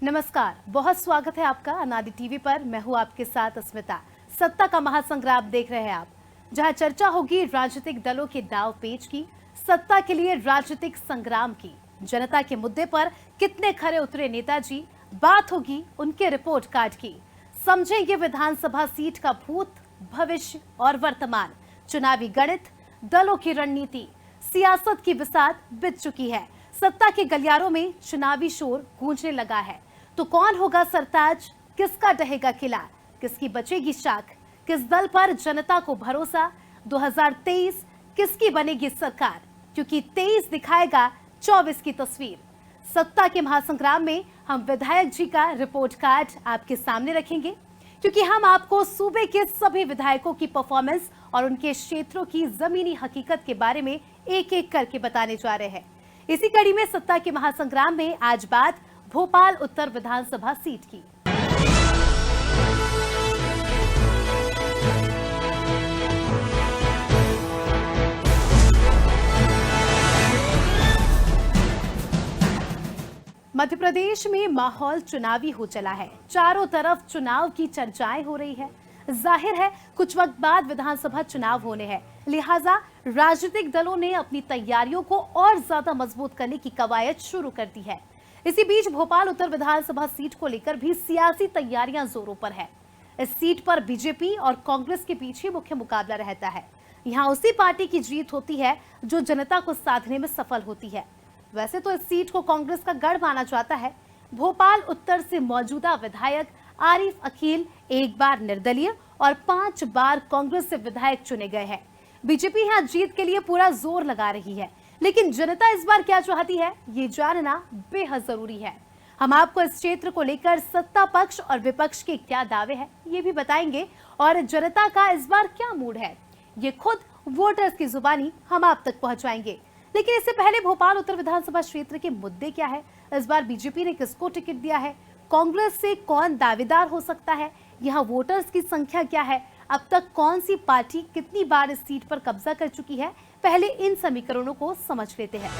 नमस्कार, बहुत स्वागत है आपका अनादि टीवी पर। मैं हूं आपके साथ अस्मिता। सत्ता का महासंग्राम देख रहे हैं आप, जहां चर्चा होगी राजनीतिक दलों के दाव पेच की, सत्ता के लिए राजनीतिक संग्राम की, जनता के मुद्दे पर कितने खरे उतरे नेताजी, बात होगी उनके रिपोर्ट कार्ड की। समझेंगे विधानसभा सीट का भूत, भविष्य और वर्तमान, चुनावी गणित, दलों की रणनीति, सियासत की बिसात बिछ चुकी है। सत्ता के गलियारों में चुनावी शोर गूंजने लगा है। तो कौन होगा सरताज, किसका ढहेगा किला, किसकी बचेगी शाख, किस दल पर जनता को भरोसा, 2023 किसकी बनेगी सरकार, क्योंकि 23 दिखाएगा 24 की तस्वीर। सत्ता के महासंग्राम में हम विधायक जी का रिपोर्ट कार्ड आपके सामने रखेंगे, क्योंकि हम आपको सूबे के सभी विधायकों की परफॉर्मेंस और उनके क्षेत्रों की जमीनी हकीकत के बारे में एक एक करके बताने जा रहे हैं। इसी कड़ी में सत्ता के महासंग्राम में आज बात भोपाल उत्तर विधानसभा सीट की। मध्य प्रदेश में माहौल चुनावी हो चला है। चारों तरफ चुनाव की चर्चाएं हो रही है। जाहिर है कुछ वक्त बाद विधानसभा चुनाव होने हैं, लिहाजा राजनीतिक दलों ने अपनी तैयारियों को और ज्यादा मजबूत करने की कवायद शुरू कर दी है। इसी बीच भोपाल उत्तर विधानसभा सीट को लेकर भी सियासी तैयारियां जोरों पर है। इस सीट पर बीजेपी और कांग्रेस के बीच ही मुख्य मुकाबला रहता है। यहाँ उसी पार्टी की जीत होती है जो जनता को साधने में सफल होती है। वैसे तो इस सीट को कांग्रेस का गढ़ माना जाता है। भोपाल उत्तर से मौजूदा विधायक आरिफ अकील एक बार निर्दलीय और 5 बार कांग्रेस से विधायक चुने गए हैं। बीजेपी यहाँ जीत के लिए पूरा जोर लगा रही है, लेकिन जनता इस बार क्या चाहती है, ये जानना बेहद जरूरी है। हम आपको इस क्षेत्र को लेकर सत्ता पक्ष और विपक्ष के क्या दावे हैं, ये भी बताएंगे, और जनता का इस बार क्या मूड है, ये खुद वोटर्स की जुबानी हम आप तक पहुंचाएंगे। लेकिन इससे पहले भोपाल उत्तर विधानसभा क्षेत्र के मुद्दे क्या है, इस बार बीजेपी ने किसको टिकट दिया है, कांग्रेस से कौन दावेदार हो सकता है, यहाँ वोटर्स की संख्या क्या है, अब तक कौन सी पार्टी कितनी बार इस सीट पर कब्जा कर चुकी है, पहले इन समीकरणों को समझ लेते हैं।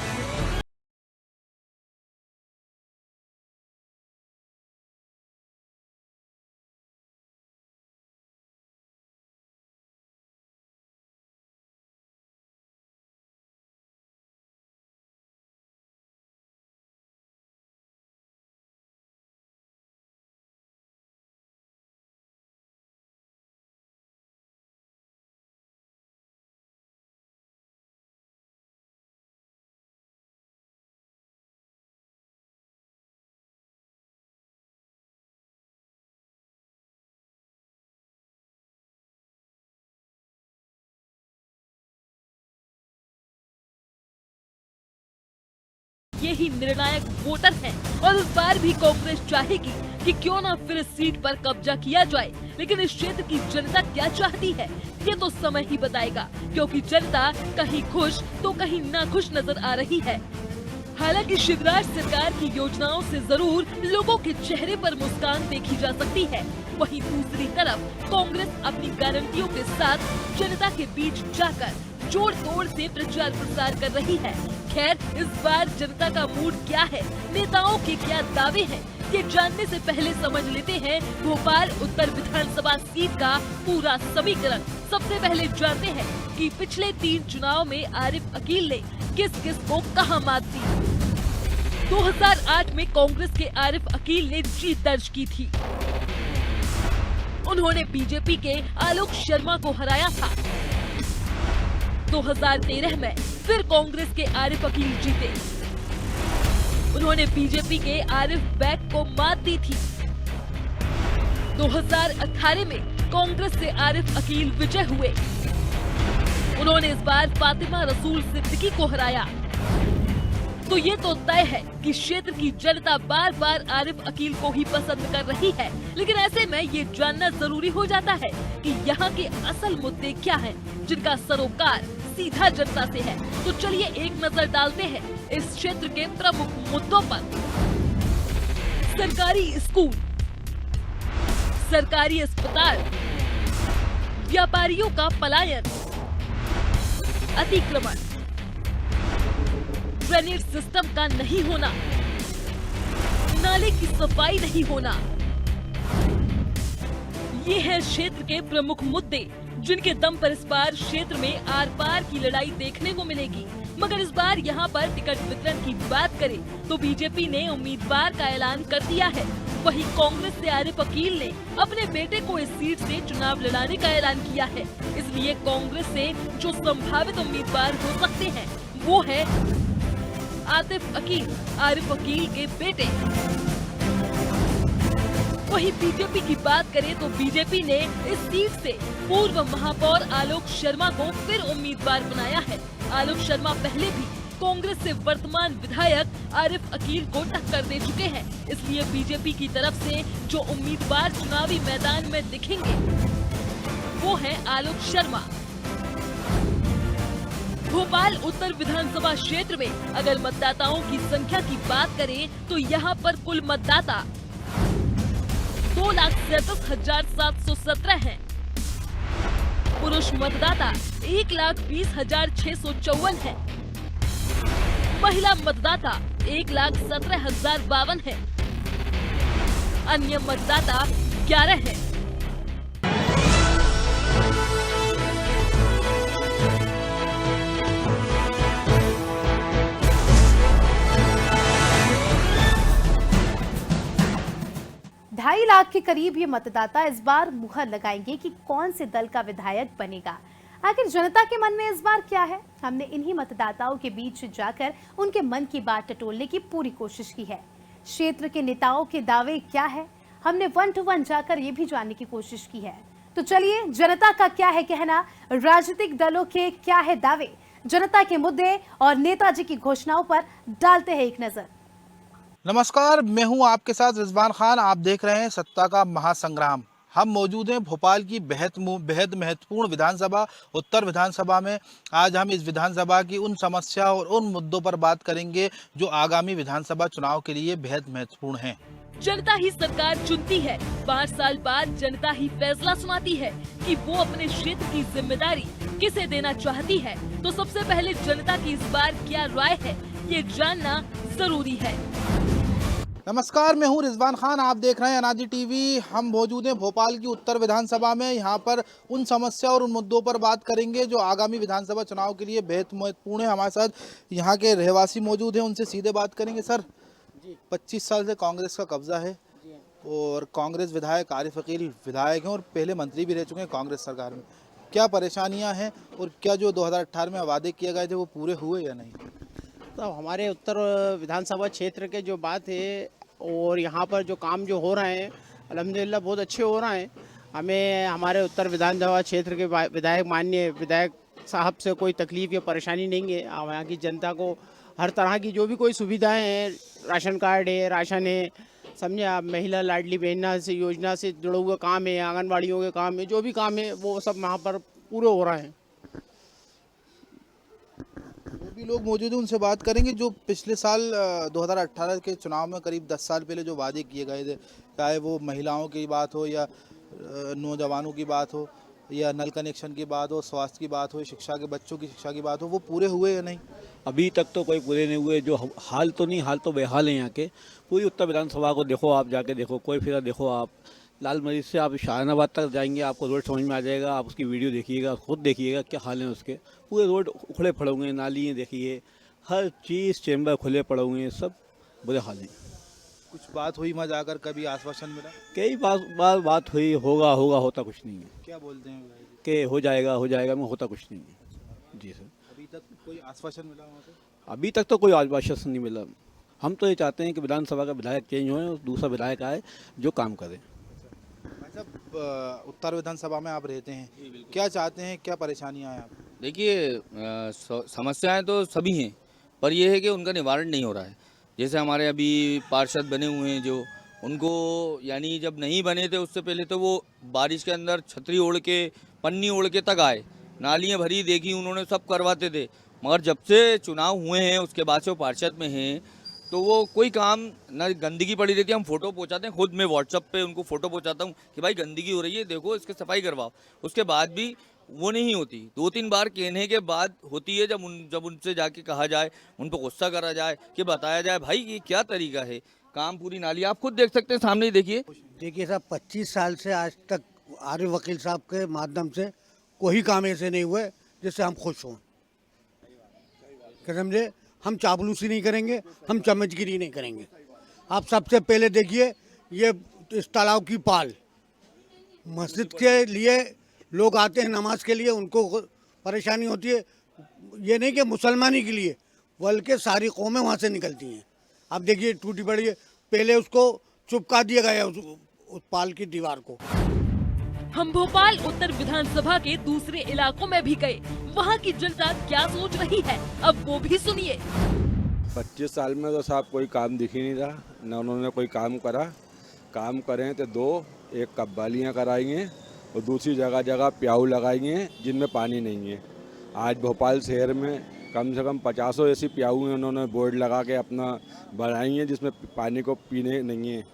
ये ही निर्णायक वोटर हैं और इस बार भी कांग्रेस चाहेगी कि क्यों ना फिर इस सीट पर कब्जा किया जाए। लेकिन इस क्षेत्र की जनता क्या चाहती है, ये तो समय ही बताएगा, क्योंकि जनता कहीं खुश तो कहीं नाखुश नजर आ रही है। हालांकि शिवराज सरकार की योजनाओं से जरूर लोगों के चेहरे पर मुस्कान देखी जा सकती है, वहीं दूसरी तरफ कांग्रेस अपनी गारंटियों के साथ जनता के बीच जाकर जोर तोड़ से प्रचार प्रसार कर रही है। खैर, इस बार जनता का मूड क्या है, नेताओं के क्या दावे हैं, ये जानने से पहले समझ लेते हैं भोपाल उत्तर विधानसभा सीट का पूरा समीकरण। सबसे पहले जानते हैं कि पिछले 3 चुनाव में आरिफ अकील ने किस किस को कहां मात दी। 2008 में कांग्रेस के आरिफ अकील ने जीत दर्ज की थी। उन्होंने बीजेपी के आलोक शर्मा को हराया था। 2013 में फिर कांग्रेस के आरिफ अकील जीते। उन्होंने बीजेपी के आरिफ बैग को मात दी थी। 2018 में कांग्रेस से आरिफ अकील विजय हुए। उन्होंने इस बार फातिमा रसूल सिद्दीकी को हराया। तो ये तो तय है कि क्षेत्र की जनता बार बार आरिफ अकील को ही पसंद कर रही है। लेकिन ऐसे में ये जानना जरूरी हो जाता है कि यहाँ के असल मुद्दे क्या हैं, जिनका सरोकार सीधा जनता से है। तो चलिए एक नजर डालते हैं इस क्षेत्र के प्रमुख मुद्दों पर। सरकारी स्कूल, सरकारी अस्पताल, व्यापारियों का पलायन, अतिक्रमण, ड्रेनेज सिस्टम का नहीं होना, नाले की सफाई नहीं होना। ये है क्षेत्र के प्रमुख मुद्दे जिनके दम पर इस बार क्षेत्र में आर पार की लड़ाई देखने को मिलेगी। मगर इस बार यहाँ पर टिकट वितरण की बात करें तो बीजेपी ने उम्मीदवार का ऐलान कर दिया है। वहीं कांग्रेस से आरिफ अकील ने अपने बेटे को इस सीट से चुनाव लड़ाने का ऐलान किया है। इसलिए कांग्रेस से जो संभावित उम्मीदवार हो सकते हैं वो है आतिफ अकील, आरिफ अकील के बेटे। वहीं बीजेपी की बात करें तो बीजेपी ने इस सीट से पूर्व महापौर आलोक शर्मा को फिर उम्मीदवार बनाया है। आलोक शर्मा पहले भी कांग्रेस से वर्तमान विधायक आरिफ अकील को टक्कर दे चुके हैं। इसलिए बीजेपी की तरफ से जो उम्मीदवार चुनावी मैदान में दिखेंगे वो है आलोक शर्मा। भोपाल उत्तर विधानसभा क्षेत्र में अगर मतदाताओं की संख्या की बात करें तो यहाँ पर कुल मतदाता 2,37,717 हैं। पुरुष मतदाता 1,20,654 हैं। महिला मतदाता 1,17,052 हैं। अन्य मतदाता 11 हैं। ढाई लाख के करीब ये मतदाता इस बार मुहर लगाएंगे कि कौन से दल का विधायक बनेगा। आखिर जनता के मन में इस बार क्या है, हमने इन्हीं मतदाताओं के बीच जाकर उनके मन की बात टटोलने की पूरी कोशिश की है। क्षेत्र के नेताओं के दावे क्या है, हमने 1 to 1 जाकर ये भी जानने की कोशिश की है। तो चलिए, जनता का क्या है कहना, राजनीतिक दलों के क्या है दावे, जनता के मुद्दे और नेताजी की घोषणाओं पर डालते हैं एक नजर। नमस्कार, मैं हूं आपके साथ रिजवान खान। आप देख रहे हैं सत्ता का महासंग्राम। हम मौजूद हैं भोपाल की बेहद महत्वपूर्ण विधानसभा उत्तर विधानसभा में। आज हम इस विधानसभा की उन समस्या और उन मुद्दों पर बात करेंगे जो आगामी विधानसभा चुनाव के लिए बेहद महत्वपूर्ण हैं। जनता ही सरकार चुनती है। 5 साल बाद जनता ही फैसला सुनाती है कि वो अपने क्षेत्र की जिम्मेदारी किसे देना चाहती है। तो सबसे पहले जनता की इस बार क्या राय है, ये जानना जरूरी है। नमस्कार, मैं हूं रिजवान खान। आप देख रहे हैं अनाजी टीवी। हम मौजूद हैं भोपाल की उत्तर विधानसभा में। यहां पर उन समस्या और उन मुद्दों पर बात करेंगे जो आगामी विधानसभा चुनाव के लिए बेहद महत्वपूर्ण है। हमारे साथ यहां के रहवासी मौजूद हैं, उनसे सीधे बात करेंगे। सर जी, 25 साल से कांग्रेस का कब्जा है और कांग्रेस विधायक आरिफ अकील विधायक हैं और पहले मंत्री भी रह चुके हैं कांग्रेस सरकार में। क्या परेशानियाँ हैं और क्या जो 2018 में वादे किए गए थे वो पूरे हुए या नहीं? तो हमारे उत्तर विधानसभा क्षेत्र के जो बात है और यहाँ पर जो काम जो हो रहे हैं अल्हम्दुलिल्लाह बहुत अच्छे हो रहे हैं। हमें हमारे उत्तर विधानसभा क्षेत्र के विधायक माननीय विधायक साहब से कोई तकलीफ या परेशानी नहीं है। यहाँ की जनता को हर तरह की जो भी कोई सुविधाएं हैं, राशन कार्ड है, राशन है, समझे आप, महिला लाडली बहना से योजना से जुड़ा हुआ काम है, आंगनबाड़ियों के काम है, जो भी काम है वो सब वहाँ पर पूरे हो रहे हैं। भी लोग मौजूद हैं, उनसे बात करेंगे। जो पिछले साल 2018 के चुनाव में करीब 10 साल पहले जो वादे किए गए थे, चाहे वो महिलाओं की बात हो या नौजवानों की बात हो या नल कनेक्शन की बात हो, स्वास्थ्य की बात हो, शिक्षा के बच्चों की शिक्षा की बात हो, वो पूरे हुए या नहीं? अभी तक तो कोई पूरे नहीं हुए। जो हाल तो नहीं, हाल तो बेहाल है यहाँ के। पूरी उत्तर विधानसभा को देखो, आप जाके देखो, कोई फिर देखो आप लाल मरीज से आप शाहनाबाद तक जाएंगे, आपको रोड समझ में आ जाएगा। आप उसकी वीडियो देखिएगा, खुद देखिएगा क्या हाल है उसके। पूरे रोड खुले पड़े हुए हैं, नालियाँ देखिए, हर चीज़, चैम्बर खुले पड़े हुए हैं, सब बुरे हाल हैं। कुछ बात हुई वहाँ जाकर, कभी आश्वासन मिला? कई बात हुई, होगा होता कुछ नहीं है। क्या बोलते हैं कि हो जाएगा मैं, होता कुछ नहीं है। जी सर। अभी तक कोई आश्वासन मिला वहाँ से? अभी तक तो कोई आश्वासन नहीं मिला। हम तो ये चाहते हैं कि विधानसभा का विधायक चेंज हो और दूसरा विधायक आए जो काम करे। सब उत्तर विधानसभा में आप रहते हैं, क्या चाहते हैं, क्या परेशानियां हैं आप? देखिए, समस्याएं तो सभी हैं, पर यह है कि उनका निवारण नहीं हो रहा है। जैसे हमारे अभी पार्षद बने हुए हैं जो, उनको यानी जब नहीं बने थे उससे पहले तो वो बारिश के अंदर छतरी ओढ़ के, पन्नी ओढ़ के तक आए, नालियाँ भरी देखी उन्होंने, सब करवाते थे। मगर जब से चुनाव हुए हैं उसके बाद से वो पार्षद में हैं तो वो कोई काम ना, गंदगी पड़ी रहती है। हम फोटो पहुंचाते हैं, खुद मैं व्हाट्सएप पे उनको फोटो पहुंचाता हूं कि भाई गंदगी हो रही है, देखो इसकी सफाई करवाओ। उसके बाद भी वो नहीं होती। 2-3 बार कहने के बाद होती है, जब उनसे जाके कहा जाए, उन पर गुस्सा करा जाए, कि बताया जाए भाई ये क्या तरीका है। काम पूरी नाली आप खुद देख सकते हैं, सामने ही देखिए। देखिए साहब, 25 साल से आज तक आरिफ वकील साहब के माध्यम से कोई काम ऐसे नहीं हुए जिससे हम खुश हों। क्या समझे? हम चापलूसी नहीं करेंगे, हम चमचगिरी नहीं करेंगे। आप सबसे पहले देखिए, ये इस तालाब की पाल मस्जिद के लिए लोग आते हैं नमाज के लिए, उनको परेशानी होती है। ये नहीं कि मुसलमानी के लिए, बल्कि सारी कौमें वहाँ से निकलती हैं। अब देखिए टूटी पड़ी है, पहले उसको चिपका दिया गया उस पाल की दीवार को। हम भोपाल उत्तर विधानसभा के दूसरे इलाकों में भी गए, वहाँ की जनता क्या सोच रही है, अब वो भी सुनिए। 25 साल में तो साहब कोई काम दिख ही नहीं रहा, न उन्होंने कोई काम करा। काम करें तो एक कब्बालियाँ कराएंगे और दूसरी जगह जगह प्याऊ लगाएंगे जिनमें पानी नहीं है। आज भोपाल शहर में कम से कम 50 ऐसी प्याऊ हैं उन्होंने बोर्ड लगा के अपना बनाई हैं जिसमें पानी को पीने नहीं है।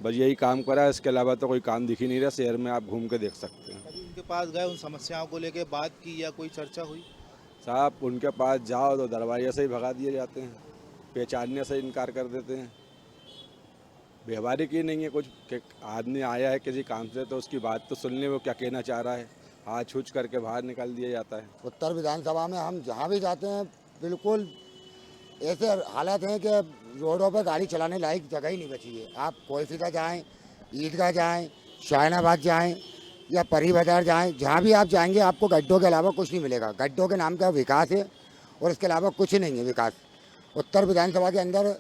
बस यही काम करा है, इसके अलावा तो कोई काम दिख ही नहीं रहा शहर में, आप घूम के देख सकते हैं। कभी उनके पास गए, उन समस्याओं को लेकर बात की या कोई चर्चा हुई? साहब उनके पास जाओ तो दरवाजे से ही भगा दिए जाते हैं, पहचानने से इनकार कर देते हैं। व्यवहारिक ही नहीं है कुछ कि आदमी आया है किसी काम से तो उसकी बात तो सुन ले, वो क्या कहना चाह रहा है, हाथ छूछ करके बाहर निकाल दिया जाता है। उत्तर विधानसभा में हम जहाँ भी जाते हैं बिल्कुल ऐसे हालात हैं कि रोडों पर गाड़ी चलाने लायक जगह ही नहीं बची है। आप कोई फिदा जाएँ, ईदगाह जाएँ, शाहनाबाद जाएँ या परी बाजार जाएँ, जहाँ भी आप जाएंगे आपको गड्ढों के अलावा कुछ नहीं मिलेगा। गड्ढों के नाम का विकास है और इसके अलावा कुछ नहीं है विकास। उत्तर विधानसभा के अंदर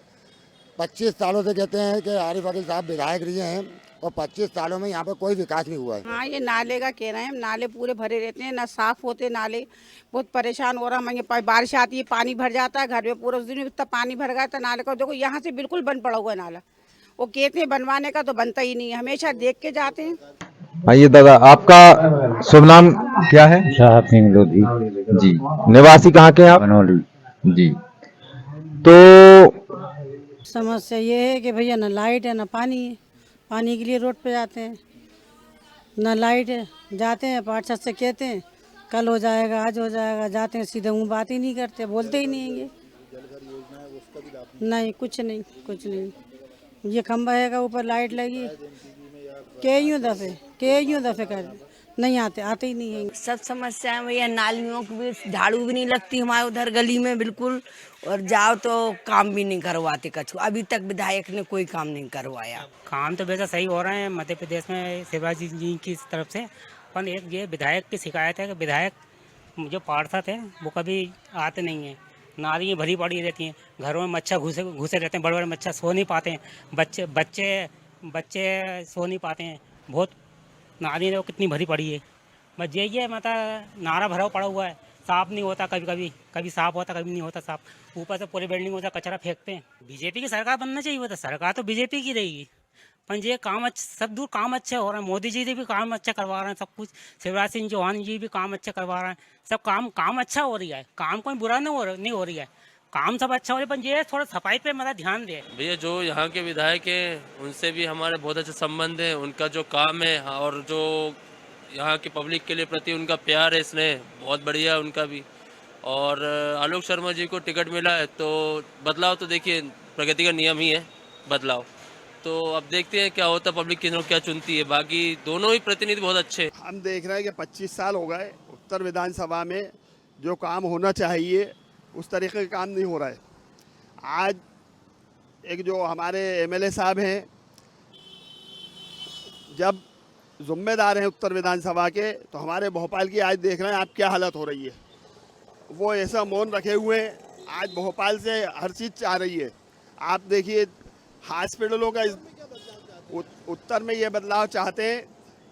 25 सालों से कहते हैं कि आरिफ वकील साहब विधायक रहे हैं और 25 सालों में यहाँ पर कोई विकास नहीं हुआ है। हाँ, ये नाले का कह रहे हैं, नाले पूरे भरे रहते हैं, ना साफ होते नाले। बहुत परेशान हो रहा है। बारिश आती है, पानी भर जाता है घर में, पूरा उस दिन इतना पानी भर गया था नाले का। देखो यहाँ से बिल्कुल बंद पड़ा हुआ है नाला। वो कहते हैं बनवाने का, तो बनता ही नहीं है, हमेशा देख के जाते हैं। आइए दादा, आपका शुभ नाम क्या है? साहब सिंह लोधी जी। निवासी कहाँ के हैं आप? बनौली जी। तो समस्या ये है कि भैया ना लाइट है ना पानी है। पानी के लिए रोड पे जाते हैं, ना लाइट है। जाते हैं पार्षद से कहते हैं कल हो जाएगा, आज हो जाएगा, जाते हैं सीधे मुँह, बात ही नहीं करते, बोलते ही नहीं है। नहीं, कुछ नहीं। ये खंबा है ऊपर लाइट लगी, के यूँ दफे कर नहीं आते ही नहीं है। सब समस्याएं भैया, नालियों की भी झाड़ू भी नहीं लगती हमारे उधर गली में बिल्कुल, और जाओ तो काम भी नहीं करवाते कछु। अभी तक विधायक ने कोई काम नहीं करवाया। काम तो वैसा सही हो रहे हैं मध्य प्रदेश में शिवराज जी की तरफ से, पर एक ये विधायक की शिकायत है कि विधायक जो पार्षद है वो कभी आते नहीं हैं। नालियाँ भरी पड़ी रहती हैं, घरों में मच्छर घुसे रहते हैं, बड़े बड़े मच्छर सो नहीं पाते हैं, बच्चे सो नहीं पाते हैं। बहुत नाली देखो कितनी भरी पड़ी है। बस यही है, मतलब नारा भरा पड़ा हुआ है, साफ नहीं होता, कभी साफ होता, कभी नहीं होता साफ। ऊपर से पूरी बिल्डिंग में कचरा फेंकते हैं। बीजेपी की सरकार बनना चाहिए, वो तो सरकार तो बीजेपी की रहेगी, पर ये काम सब दूर काम अच्छे हो रहे हैं। मोदी जी भी काम अच्छा करवा रहे हैं, सब कुछ शिवराज सिंह चौहान जी भी काम अच्छा करवा रहे हैं, सब काम अच्छा हो रही है। काम कोई बुरा नहीं हो रही है, काम सब अच्छा हो रहा है, पर ये थोड़ा सफाई पे मतलब ध्यान दे। भैया जो यहाँ के विधायक हैं उनसे भी हमारे बहुत अच्छे संबंध है, उनका जो काम है और जो यहाँ की पब्लिक के लिए प्रति उनका प्यार है, स्नेह बहुत बढ़िया है उनका भी। और आलोक शर्मा जी को टिकट मिला है तो बदलाव तो देखिए प्रगति का नियम ही है बदलाव, तो अब देखते हैं क्या होता है, पब्लिक किन क्या चुनती है। बाकी दोनों ही प्रतिनिधि बहुत अच्छे। हम देख रहे हैं कि 25 साल हो गए उत्तर विधानसभा में जो काम होना चाहिए उस तरीके का काम नहीं हो रहा है। आज एक जो हमारे एमएलए साहब हैं, जब जिम्मेदार हैं उत्तर विधानसभा के, तो हमारे भोपाल की आज देख रहे हैं आप क्या हालत हो रही है। वो ऐसा मौन रखे हुए हैं, आज भोपाल से हर चीज़ चाह रही है। आप देखिए हॉस्पिटलों का उत्तर में ये बदलाव चाहते हैं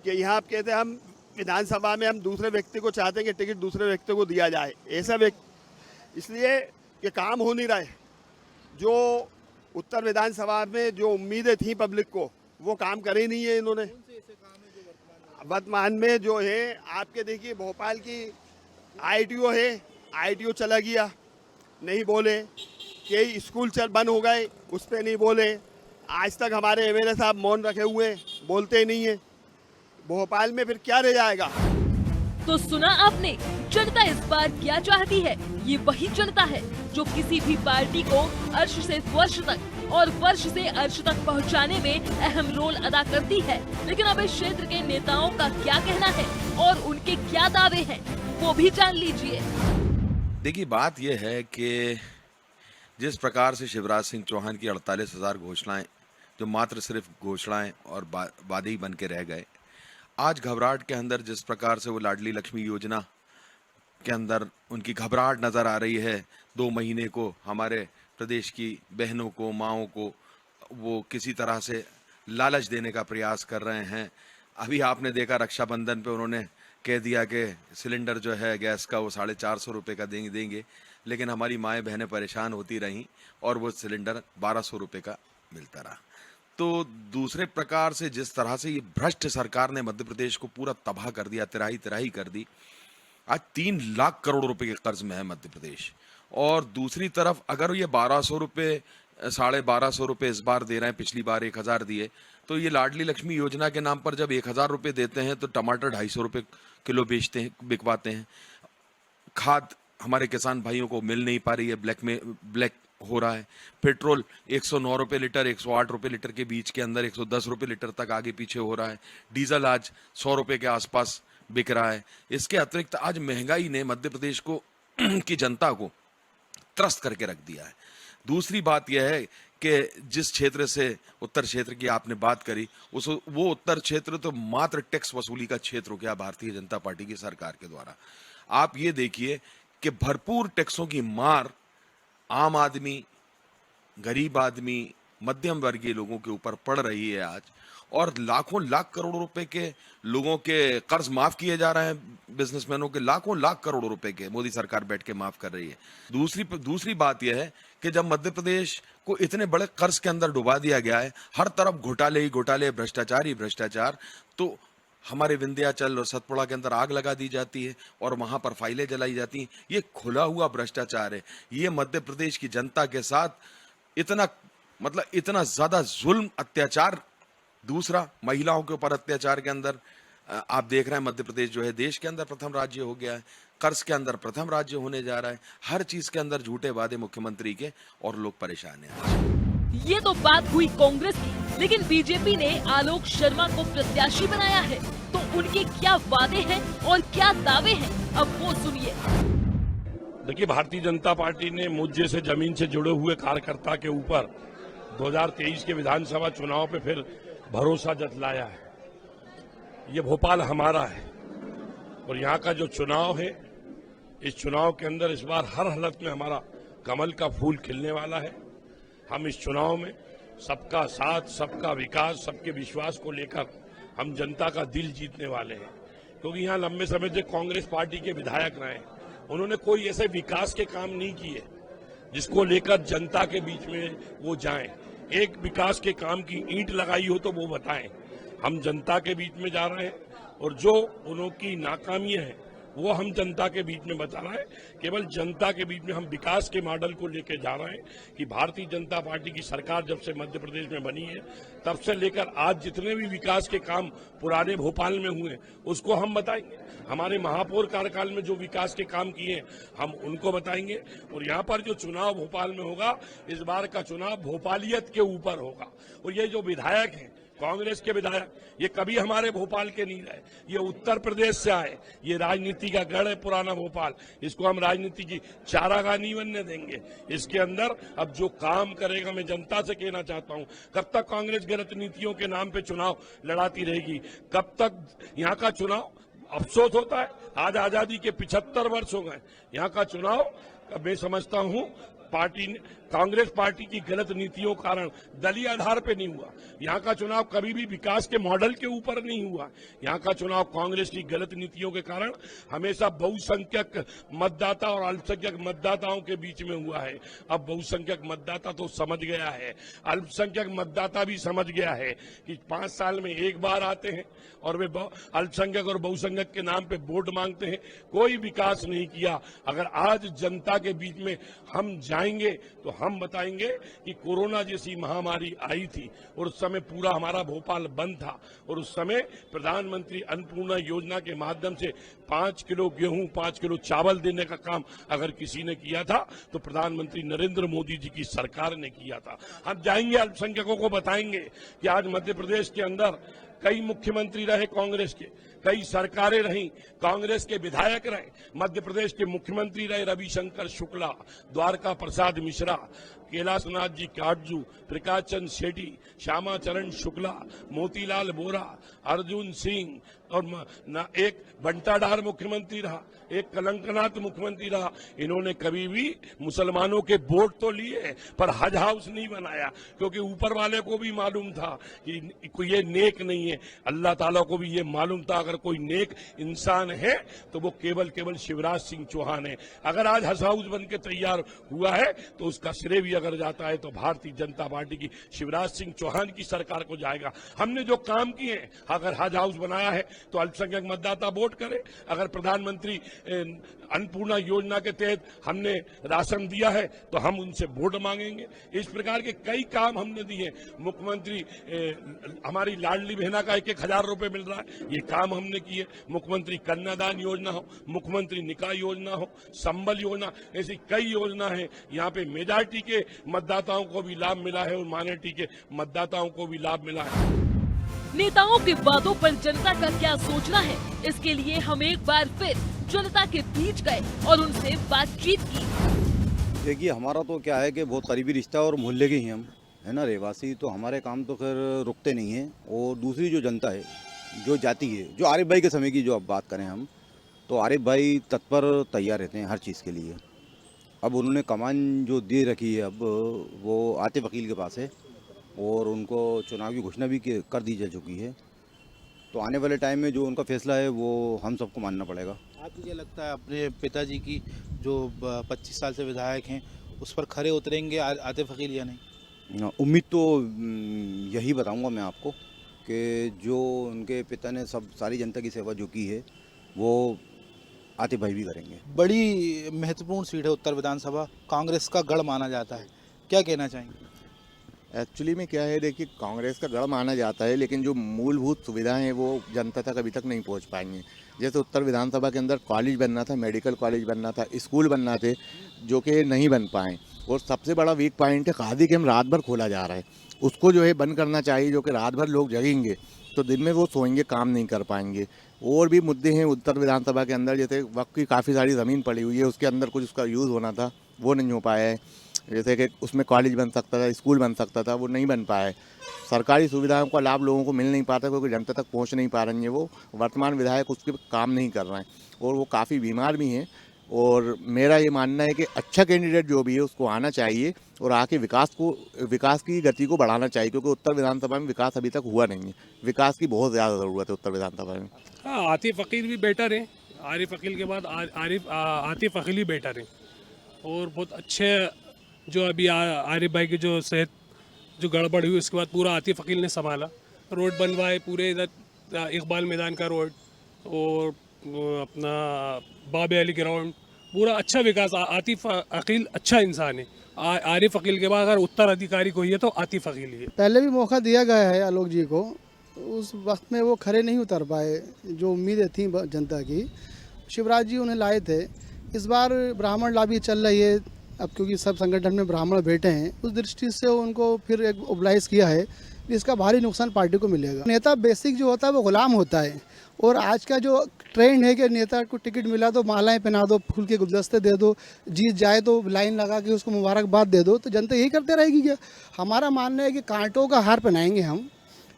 कि यहाँ आप कहते हैं हम विधानसभा में हम दूसरे व्यक्ति को चाहते हैं कि टिकट दूसरे व्यक्ति को दिया जाए, ऐसा इसलिए कि काम हो नहीं रहा है। जो उत्तर विधानसभा में जो उम्मीदें थी पब्लिक को, वो काम करे ही नहीं है इन्होंने। वर्तमान में जो है आपके देखिए भोपाल की ITO है, ITO चला गया, नहीं बोले। कई स्कूल बंद हो गए, उस पर नहीं बोले। आज तक हमारे एमएलए साहब मौन रखे हुए हैं, बोलते ही नहीं है। भोपाल में फिर क्या रह जाएगा? तो सुना आपने, जनता इस बार क्या चाहती है। ये वही जनता है जो किसी भी पार्टी को अर्श से फर्श तक और फर्श से अर्श तक पहुंचाने में अहम रोल अदा करती है। लेकिन अब इस क्षेत्र के नेताओं का क्या कहना है और उनके क्या दावे हैं, वो भी जान लीजिए। देखिए, बात यह है कि जिस प्रकार से शिवराज सिंह चौहान की 48,000 घोषणाएं, जो मात्र सिर्फ घोषणाएं और वादे ही बन के रह गए, आज घबराहट के अंदर जिस प्रकार से वो लाडली लक्ष्मी योजना के अंदर उनकी घबराहट नजर आ रही है, 2 महीने को हमारे प्रदेश की बहनों को, माओं को वो किसी तरह से लालच देने का प्रयास कर रहे हैं। अभी आपने देखा रक्षाबंधन पे उन्होंने कह दिया कि सिलेंडर जो है गैस का वो 450 रुपये का देंगे, लेकिन हमारी माएँ बहनें परेशान होती रहीं और वो सिलेंडर 1200 रुपये का मिलता रहा। तो दूसरे प्रकार से जिस तरह से ये भ्रष्ट सरकार ने मध्य प्रदेश को पूरा तबाह कर दिया, तिराही कर दी। आज 3 लाख करोड़ रुपए के कर्ज में है मध्य प्रदेश, और दूसरी तरफ अगर ये 1200 रुपये, 1250 रुपये इस बार दे रहे हैं, पिछली बार 1000 दिए, तो ये लाडली लक्ष्मी योजना के नाम पर जब 1000 रुपये देते हैं तो टमाटर 250 रुपये किलो बिकवाते हैं। खाद हमारे किसान भाइयों को मिल नहीं पा रही है, ब्लैक हो रहा है। पेट्रोल 109 रुपये लीटर, 108 रुपये लीटर के बीच के अंदर 110 रुपये लीटर तक आगे पीछे हो रहा है। डीजल आज 100 रुपये के आसपास बिक रहा है। इसके अतिरिक्त आज महंगाई ने मध्य प्रदेश को की जनता को त्रस्त करके रख दिया है। दूसरी बात यह है कि जिस क्षेत्र से उत्तर क्षेत्र की आपने बात करी, वो उत्तर क्षेत्र तो मात्र टैक्स वसूली का क्षेत्र हो गया भारतीय जनता पार्टी की सरकार के द्वारा। आप ये देखिए कि भरपूर टैक्सों की मार आम आदमी, गरीब आदमी, मध्यम वर्गीय लोगों के ऊपर पड़ रही है आज, और लाखों लाख करोड़ रुपए के लोगों के कर्ज माफ किए जा रहे हैं। बिजनेसमैनों के लाखों लाख करोड़ रुपए के मोदी सरकार बैठ के माफ कर रही है। दूसरी बात यह है कि जब मध्य प्रदेश को इतने बड़े कर्ज के अंदर डुबा दिया गया है, हर तरफ घोटाले ही घोटाले, भ्रष्टाचार ही भ्रष्टाचार, तो हमारे विंध्याचल और सतपुड़ा के अंदर आग लगा दी जाती है और वहां पर फाइलें जलाई जाती हैं। ये खुला हुआ भ्रष्टाचार है। ये मध्य प्रदेश की जनता के साथ इतना ज्यादा जुल्म, अत्याचार। दूसरा, महिलाओं के ऊपर अत्याचार के अंदर आप देख रहे हैं मध्य प्रदेश जो है देश के अंदर प्रथम राज्य हो गया है, कर्ज के अंदर प्रथम राज्य होने जा रहा है। हर चीज के अंदर झूठे वादे मुख्यमंत्री के, और लोग परेशान हैं। ये तो बात हुई कांग्रेस की, लेकिन बीजेपी ने आलोक शर्मा को प्रत्याशी बनाया है, तो उनके क्या वादे हैं और क्या दावे हैं, अब वो सुनिए। देखिए, भारतीय जनता पार्टी ने मुझ जैसे जमीन से जुड़े हुए कार्यकर्ता के ऊपर 2023 के विधानसभा चुनाव पे फिर भरोसा जतलाया है। ये भोपाल हमारा है और यहाँ का जो चुनाव है, इस चुनाव के अंदर इस बार हर हालत में हमारा कमल का फूल खिलने वाला है। हम इस चुनाव में सबका साथ, सबका विकास, सबके विश्वास को लेकर हम जनता का दिल जीतने वाले हैं, क्योंकि यहाँ लंबे समय से कांग्रेस पार्टी के विधायक रहे, उन्होंने कोई ऐसे विकास के काम नहीं किए जिसको लेकर जनता के बीच में वो जाएं। एक विकास के काम की ईंट लगाई हो तो वो बताएं। हम जनता के बीच में जा रहे हैं और जो उनकी नाकामियां हैं वो हम जनता के बीच में बता रहे हैं। केवल जनता के बीच में हम विकास के मॉडल को लेकर जा रहे हैं कि भारतीय जनता पार्टी की सरकार जब से मध्य प्रदेश में बनी है, तब से लेकर आज जितने भी विकास के काम पुराने भोपाल में हुए उसको हम बताएंगे। हमारे महापौर कार्यकाल में जो विकास के काम किए हम उनको बताएंगे। और यहाँ पर जो चुनाव भोपाल में होगा, इस बार का चुनाव भोपालियत के ऊपर होगा। और ये जो विधायक हैं, कांग्रेस के विधायक, ये कभी हमारे भोपाल के नहीं रहे, ये उत्तर प्रदेश से आए। ये राजनीति का गढ़ है पुराना भोपाल, इसको हम राजनीति की चारागाह नहीं बनने देंगे। इसके अंदर अब जो काम करेगा, मैं जनता से कहना चाहता हूं, कब तक कांग्रेस गलत नीतियों के नाम पे चुनाव लड़ाती रहेगी? कब तक यहाँ का चुनाव? अफसोस होता है, आज आजादी के 75 वर्ष हो गए। यहाँ का चुनाव मैं समझता हूं कांग्रेस पार्टी की गलत नीतियों के कारण दलीय आधार पे नहीं हुआ। यहाँ का चुनाव कभी भी विकास के मॉडल के ऊपर नहीं हुआ। यहाँ का चुनाव कांग्रेस की गलत नीतियों के कारण हमेशा बहुसंख्यक मतदाता और अल्पसंख्यक मतदाताओं के बीच में हुआ है। अब बहुसंख्यक मतदाता तो समझ गया है, अल्पसंख्यक मतदाता भी समझ गया है कि 5 साल में एक बार आते हैं और वे अल्पसंख्यक और बहुसंख्यक के नाम पे वोट मांगते हैं। कोई विकास नहीं किया। अगर आज जनता जनता के बीच में हम जाएंगे तो हम बताएंगे कि कोरोना जैसी महामारी आई थी और उस समय पूरा हमारा भोपाल बंद था और उस समय प्रधानमंत्री अन्नपूर्णा योजना के माध्यम से 5 किलो गेहूं 5 किलो चावल देने का काम अगर किसी ने किया था तो प्रधानमंत्री नरेंद्र मोदी जी की सरकार ने किया था। हम जाएंगे अल्पसंख्यकों को बताएंगे कि आज मध्य प्रदेश के अंदर कई मुख्यमंत्री रहे कांग्रेस के, कई सरकारें रहीं, कांग्रेस के विधायक रहे, मध्य प्रदेश के मुख्यमंत्री रहे रविशंकर शुक्ला, द्वारका प्रसाद मिश्रा, कैलाशनाथ जी काटजू, प्रकाश चंद शेट्टी, श्यामा चरण शुक्ला, मोतीलाल बोरा, अर्जुन सिंह और एक बंटाडार मुख्यमंत्री रहा, एक कलंकनाथ मुख्यमंत्री रहा। इन्होंने कभी भी मुसलमानों के वोट तो लिए पर हज हाउस नहीं बनाया, क्योंकि ऊपर वाले को भी मालूम था कि ये नेक नहीं है, अल्लाह ताला को भी ये मालूम था अगर कोई नेक इंसान है तो वो केवल शिवराज सिंह चौहान है। अगर आज हज हाउस बन के तैयार हुआ है तो उसका श्रेय भी अगर जाता है तो भारतीय जनता पार्टी की शिवराज सिंह चौहान की सरकार को जाएगा। हमने जो काम किए, अगर हज हाउस बनाया है तो अल्पसंख्यक मतदाता वोट करे, अगर प्रधानमंत्री अन्नपूर्णा योजना के तहत हमने राशन दिया है तो हम उनसे वोट मांगेंगे। इस प्रकार के कई काम हमने दिए। मुख्यमंत्री हमारी लाडली बहना का 1,000 रुपए मिल रहा है, ये काम हमने किए। मुख्यमंत्री कन्यादान योजना हो, मुख्यमंत्री निकाह योजना हो, संबल योजना, ऐसी कई योजना है। यहाँ पे मेजॉरिटी के मतदाताओं को भी लाभ मिला है और माइनॉरिटी के मतदाताओं को भी लाभ मिला है। नेताओं के वादों पर जनता का क्या सोचना है, इसके लिए हम एक बार फिर जनता के बीच गए और उनसे बातचीत की। देखिए, हमारा तो क्या है कि बहुत करीबी रिश्ता और मोहल्ले के ही हम है ना रहवासी, तो हमारे काम तो खैर रुकते नहीं हैं। और दूसरी जो जनता है जो जाती है, जो आरिफ भाई के समय की जो अब बात करें हम, तो आरिफ भाई तत्पर तैयार रहते हैं हर चीज़ के लिए। अब उन्होंने कमान जो दे रखी है अब वो आतिफ वकील के पास है और उनको चुनाव की घोषणा भी कर दी जा चुकी है। तो आने वाले टाइम में जो उनका फैसला है वो हम सबको मानना पड़ेगा। आपको क्या लगता है अपने पिताजी की जो 25 साल से विधायक हैं उस पर खरे उतरेंगे आतिफ वकील या नहीं? उम्मीद तो यही बताऊंगा मैं आपको कि जो उनके पिता ने सारी जनता की सेवा जो की है वो आतिफ भाई भी करेंगे। बड़ी महत्वपूर्ण सीट है उत्तर विधानसभा, कांग्रेस का गढ़ माना जाता है, क्या कहना चाहेंगे? एक्चुअली में क्या है, देखिए कांग्रेस का गढ़ माना जाता है लेकिन जो मूलभूत सुविधाएं हैं वो जनता तक अभी तक नहीं पहुंच पाएंगी। जैसे उत्तर विधानसभा के अंदर कॉलेज बनना था, मेडिकल कॉलेज बनना था, स्कूल बनना थे, जो कि नहीं बन पाए। और सबसे बड़ा वीक पॉइंट है खादी केंद्र रात भर खोला जा रहा है, उसको जो है बंद करना चाहिए। जो कि रात भर लोग जगेंगे तो दिन में वो सोएंगे, काम नहीं कर पाएंगे। और भी मुद्दे हैं उत्तर विधानसभा के अंदर, जैसे वक्त की काफ़ी सारी ज़मीन पड़ी हुई है, उसके अंदर कुछ उसका यूज़ होना था वो नहीं हो पाया है। जैसे कि उसमें कॉलेज बन सकता था, स्कूल बन सकता था, वो नहीं बन पाया है। सरकारी सुविधाओं का लाभ लोगों को मिल नहीं पाता क्योंकि जनता तक पहुंच नहीं पा रही है। वो वर्तमान विधायक उसके काम नहीं कर रहे हैं और वो काफ़ी बीमार भी हैं। और मेरा ये मानना है कि अच्छा कैंडिडेट जो भी है उसको आना चाहिए और आके विकास की गति को बढ़ाना चाहिए, क्योंकि उत्तर विधानसभा में विकास अभी तक हुआ नहीं है। विकास की बहुत ज़्यादा ज़रूरत है उत्तर विधानसभा में। हाँ, आतिफ वकील भी बेटर है, आरिफ वकील के बाद आतिफ वकील ही बेटर है। और बहुत अच्छे जो अभी आरिफ भाई की जो सेहत जो गड़बड़ हुई उसके बाद पूरा आतिफ वकील ने संभाला, रोड बनवाए पूरे इधर इकबाल मैदान का रोड और अपना बाबे अली ग्राउंड, पूरा अच्छा विकास। आतिफ वकील अच्छा इंसान है। आरिफ वकील के बाद अगर उत्तराधिकारी कोई है तो आतिफ वकील ही है। पहले भी मौका दिया गया है आलोक जी को, उस वक्त में वो खरे नहीं उतर पाए। जो उम्मीदें थी जनता की, शिवराज जी उन्हें लाए थे। इस बार ब्राह्मण लॉबी चल रही है, अब क्योंकि सब संगठन में ब्राह्मण बैठे हैं, उस दृष्टि से उनको फिर एक ओबलाइज किया है, जिसका भारी नुकसान पार्टी को मिलेगा। नेता बेसिक जो होता है वो गुलाम होता है, और आज का जो ट्रेंड है कि नेता को टिकट मिला तो मालाएं पहना दो, फूल के गुलदस्ते दे दो, जीत जाए तो लाइन लगा के उसको मुबारकबाद दे दो, तो जनता यही करते रहेगी क्या? हमारा मानना है कि कांटों का हार पहनाएंगे हम,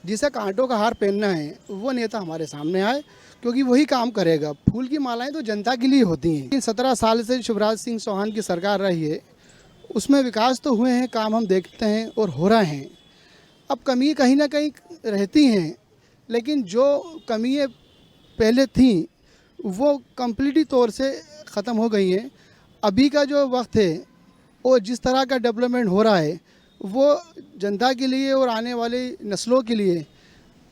जिसे कांटों का हार पहनना है वो नेता हमारे सामने आए, क्योंकि वही काम करेगा। फूल की मालाएं तो जनता के लिए होती हैं। 17 साल से शिवराज सिंह चौहान की सरकार रही है, उसमें विकास तो हुए हैं, काम हम देखते हैं और हो रहे हैं। अब कमी कहीं ना कहीं रहती हैं, लेकिन जो कमियाँ पहले थी वो कम्प्लीटली तौर से ख़त्म हो गई हैं। अभी का जो वक्त है और जिस तरह का डेवलपमेंट हो रहा है वो जनता के लिए और आने वाली नस्लों के लिए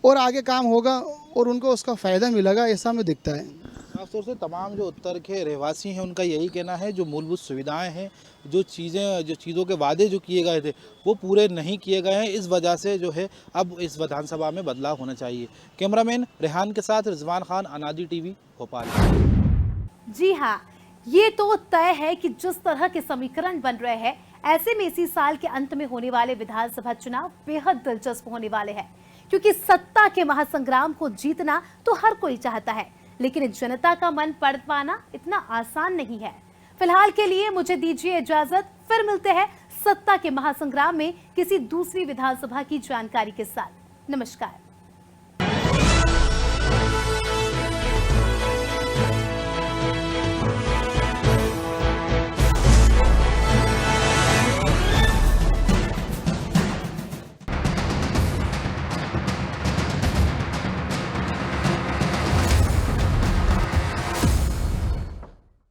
और आगे काम होगा और उनको उसका फ़ायदा मिलेगा, ऐसा हमें दिखता है। साफ खासतौर से तमाम जो उत्तर के रहवासी हैं उनका यही कहना है, जो मूलभूत सुविधाएं हैं, जो चीज़ों के वादे जो किए गए थे वो पूरे नहीं किए गए हैं। इस वजह से जो है अब इस विधानसभा में बदलाव होना चाहिए। कैमरामैन रेहान के साथ रिजवान खान, अनादि टीवी, भोपाल। जी हाँ, ये तो तय है कि जिस तरह के समीकरण बन रहे हैं, ऐसे में इसी साल के अंत में होने वाले विधानसभा चुनाव बेहद दिलचस्प होने वाले हैं, क्योंकि सत्ता के महासंग्राम को जीतना तो हर कोई चाहता है, लेकिन जनता का मन पढ़ पाना इतना आसान नहीं है। फिलहाल के लिए मुझे दीजिए इजाजत, फिर मिलते हैं सत्ता के महासंग्राम में किसी दूसरी विधानसभा की जानकारी के साथ। नमस्कार।